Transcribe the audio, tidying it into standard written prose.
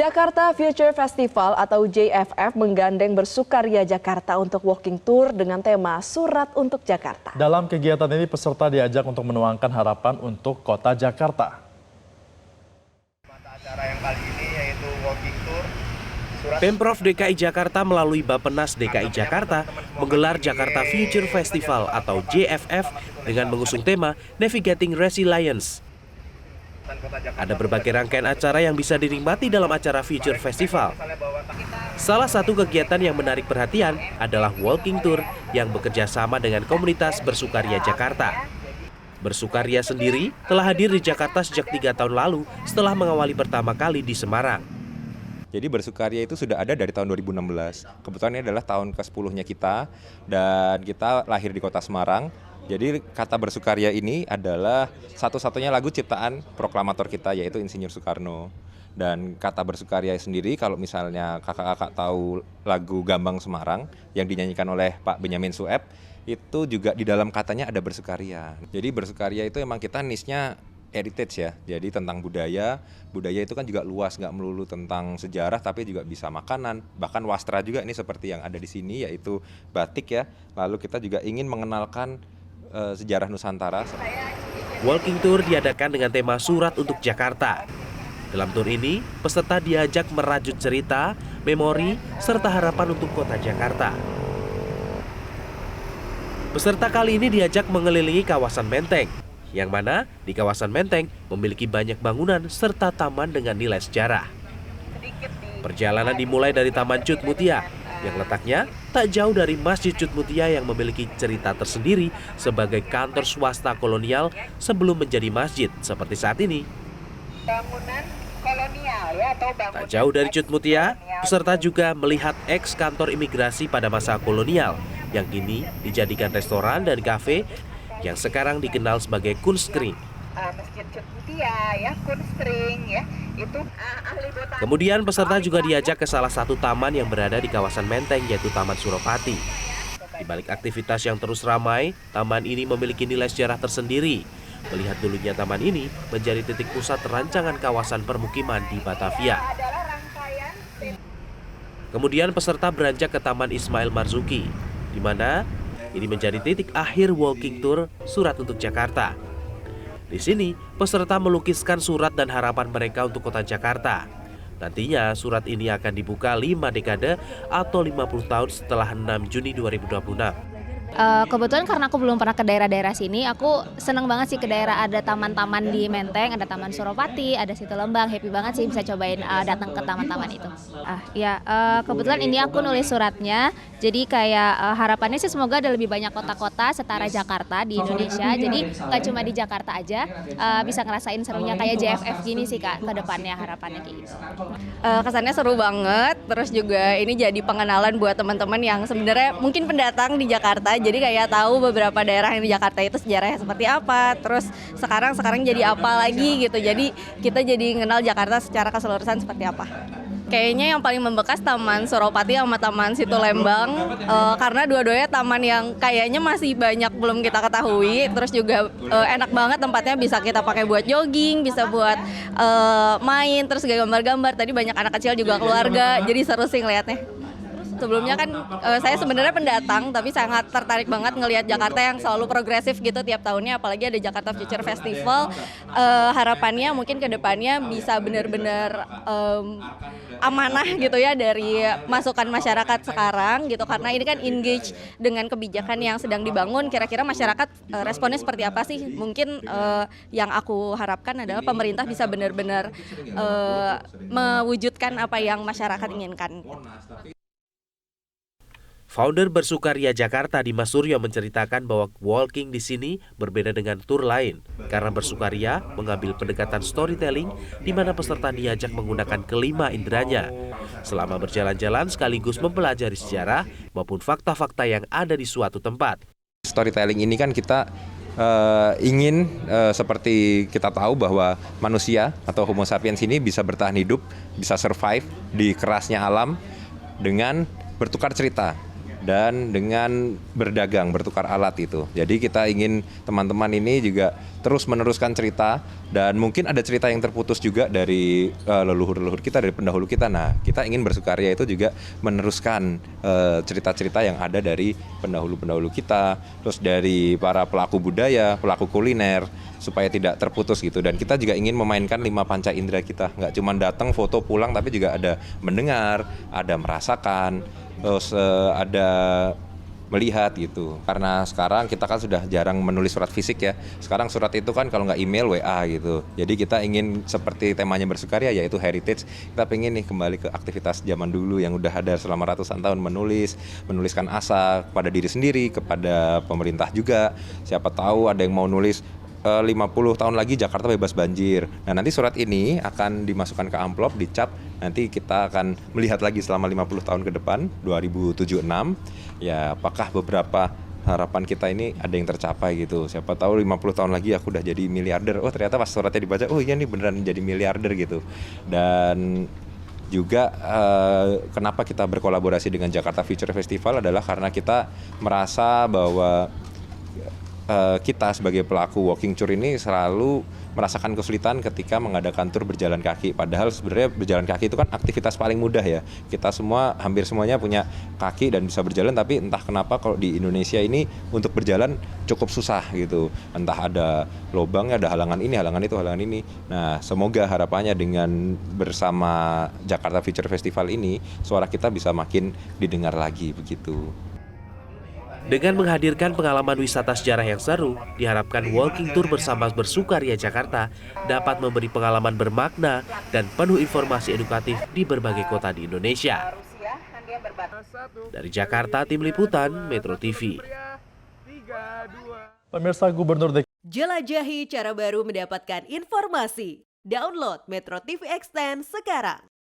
Jakarta Future Festival atau JFF menggandeng Bersukaria Jakarta untuk walking tour dengan tema Surat untuk Jakarta. Dalam kegiatan ini peserta diajak untuk menuangkan harapan untuk kota Jakarta. Acara yang kali ini yaitu walking tour. Pemprov DKI Jakarta melalui Bappenas DKI Jakarta menggelar Jakarta Future Festival atau JFF dengan mengusung tema Navigating Resilience. Ada berbagai rangkaian acara yang bisa dinikmati dalam acara Future Festival. Salah satu kegiatan yang menarik perhatian adalah walking tour yang bekerja sama dengan komunitas Bersukaria Jakarta. Bersukaria sendiri telah hadir di Jakarta sejak 3 tahun lalu setelah mengawali pertama kali di Semarang. Jadi Bersukaria itu sudah ada dari tahun 2016. Kebetulan ini adalah tahun ke-10-nya kita dan kita lahir di kota Semarang. Jadi kata Bersukaria ini adalah satu-satunya lagu ciptaan proklamator kita yaitu Insinyur Soekarno. Dan kata Bersukaria sendiri kalau misalnya kakak-kakak tahu lagu Gambang Semarang yang dinyanyikan oleh Pak Benyamin Sueb, itu juga di dalam katanya ada bersukaria. Jadi bersukaria itu emang kita niche-nya heritage ya, jadi tentang budaya itu kan juga luas, nggak melulu tentang sejarah tapi juga bisa makanan, bahkan wastra juga ini seperti yang ada di sini yaitu batik ya. Lalu kita juga ingin mengenalkan sejarah Nusantara. Walking tour diadakan dengan tema Surat untuk Jakarta. Dalam tour ini, peserta diajak merajut cerita, memori, serta harapan untuk kota Jakarta. Peserta kali ini diajak mengelilingi kawasan Menteng, yang mana di kawasan Menteng memiliki banyak bangunan serta taman dengan nilai sejarah. Perjalanan dimulai dari Taman Cut Mutia, yang letaknya tak jauh dari Masjid Cut Mutia yang memiliki cerita tersendiri sebagai kantor swasta kolonial sebelum menjadi masjid seperti saat ini. Bangunan kolonial ya, atau bangunan. Tak jauh dari Cut Mutia, peserta juga melihat eks kantor imigrasi pada masa kolonial yang kini dijadikan restoran dan kafe yang sekarang dikenal sebagai Kunskring. Masjid Cut Mutia ya, Kunskring ya, itu ahli botanik. Kemudian peserta juga diajak ke salah satu taman yang berada di kawasan Menteng yaitu Taman Suropati. Di balik aktivitas yang terus ramai, taman ini memiliki nilai sejarah tersendiri. Melihat dulunya taman ini menjadi titik pusat rancangan kawasan permukiman di Batavia. Kemudian peserta beranjak ke Taman Ismail Marzuki, di mana ini menjadi titik akhir walking tour Surat untuk Jakarta. Di sini, peserta melukiskan surat dan harapan mereka untuk kota Jakarta. Nantinya, surat ini akan dibuka 5 dekade atau 50 tahun setelah 6 Juni 2026. Kebetulan karena aku belum pernah ke daerah-daerah sini, aku senang banget sih ke daerah ada taman-taman di Menteng, ada Taman Suropati, ada Situ Lembang. Happy banget sih bisa cobain datang ke taman-taman itu. Kebetulan ini aku nulis suratnya, jadi kayak harapannya sih semoga ada lebih banyak kota-kota setara Jakarta di Indonesia. Jadi nggak cuma di Jakarta aja, bisa ngerasain serunya kayak JFF gini sih Kak, ke depannya harapannya kayak gitu. Kesannya seru banget, terus juga ini jadi pengenalan buat teman-teman yang sebenarnya mungkin pendatang di Jakarta. Jadi kayak tahu beberapa daerah yang di Jakarta itu sejarahnya seperti apa, terus sekarang jadi apa lagi gitu. Jadi kita jadi mengenal Jakarta secara keseluruhan seperti apa. Kayaknya yang paling membekas Taman Suropati sama Taman Situ Lembang, karena dua-duanya taman yang kayaknya masih banyak belum kita ketahui. Terus juga enak banget tempatnya, bisa kita pakai buat jogging, bisa buat main, terus gambar-gambar. Tadi banyak anak kecil juga keluarga, jadi seru sih ngeliatnya. Sebelumnya kan saya sebenarnya pendatang, tapi sangat tertarik banget ngelihat Jakarta yang selalu progresif gitu tiap tahunnya, apalagi ada Jakarta Future Festival. Harapannya mungkin ke depannya bisa benar-benar amanah gitu ya dari masukan masyarakat sekarang gitu, karena ini kan engage dengan kebijakan yang sedang dibangun. Kira-kira masyarakat responnya seperti apa sih? Mungkin yang aku harapkan adalah pemerintah bisa benar-benar mewujudkan apa yang masyarakat inginkan. Founder Bersukaria Jakarta Dimas Suryo menceritakan bahwa walking di sini berbeda dengan tur lain karena Bersukaria mengambil pendekatan storytelling di mana peserta diajak menggunakan kelima inderanya selama berjalan-jalan sekaligus mempelajari sejarah maupun fakta-fakta yang ada di suatu tempat. Storytelling ini kan kita ingin seperti kita tahu bahwa manusia atau Homo sapiens ini bisa bertahan hidup, bisa survive di kerasnya alam dengan bertukar cerita. dan dengan berdagang, bertukar alat itu. Jadi kita ingin teman-teman ini juga terus meneruskan cerita, dan mungkin ada cerita yang terputus juga dari leluhur-leluhur kita, dari pendahulu kita. Nah, kita ingin bersukaria itu juga meneruskan cerita-cerita yang ada dari pendahulu-pendahulu kita, terus dari para pelaku budaya, pelaku kuliner, supaya tidak terputus gitu. Dan kita juga ingin memainkan 5 panca indera kita, nggak cuma datang foto pulang, tapi juga ada mendengar, ada merasakan, terus ada melihat gitu. Karena sekarang kita kan sudah jarang menulis surat fisik ya. Sekarang surat itu kan kalau nggak email, WA gitu. Jadi kita ingin seperti temanya bersukaria, yaitu heritage. Kita pengen nih kembali ke aktivitas zaman dulu yang udah ada selama ratusan tahun, menuliskan asa kepada diri sendiri, kepada pemerintah juga. Siapa tahu ada yang mau nulis 50 tahun lagi Jakarta bebas banjir. Nah, nanti surat ini akan dimasukkan ke amplop, dicap. Nanti kita akan melihat lagi selama 50 tahun ke depan, 2076. Ya, apakah beberapa harapan kita ini ada yang tercapai gitu. Siapa tahu 50 tahun lagi aku udah jadi miliarder. Oh, ternyata pas suratnya dibaca, oh iya nih beneran jadi miliarder gitu. Dan juga kenapa kita berkolaborasi dengan Jakarta Future Festival adalah karena kita merasa bahwa kita sebagai pelaku walking tour ini selalu merasakan kesulitan ketika mengadakan tur berjalan kaki. Padahal sebenarnya berjalan kaki itu kan aktivitas paling mudah ya. Kita semua, hampir semuanya punya kaki dan bisa berjalan, tapi entah kenapa kalau di Indonesia ini untuk berjalan cukup susah gitu. Entah ada lubangnya, ada halangan ini, halangan itu, halangan ini. Nah, semoga harapannya dengan bersama Jakarta Future Festival ini, suara kita bisa makin didengar lagi begitu. Dengan menghadirkan pengalaman wisata sejarah yang seru, diharapkan walking tour bersama Bersukaria Jakarta dapat memberi pengalaman bermakna dan penuh informasi edukatif di berbagai kota di Indonesia. Dari Jakarta, Tim Liputan, Metro TV. Pemirsa, Gubernur DKI Jelajahi cara baru mendapatkan informasi. Download Metro TV Extend sekarang.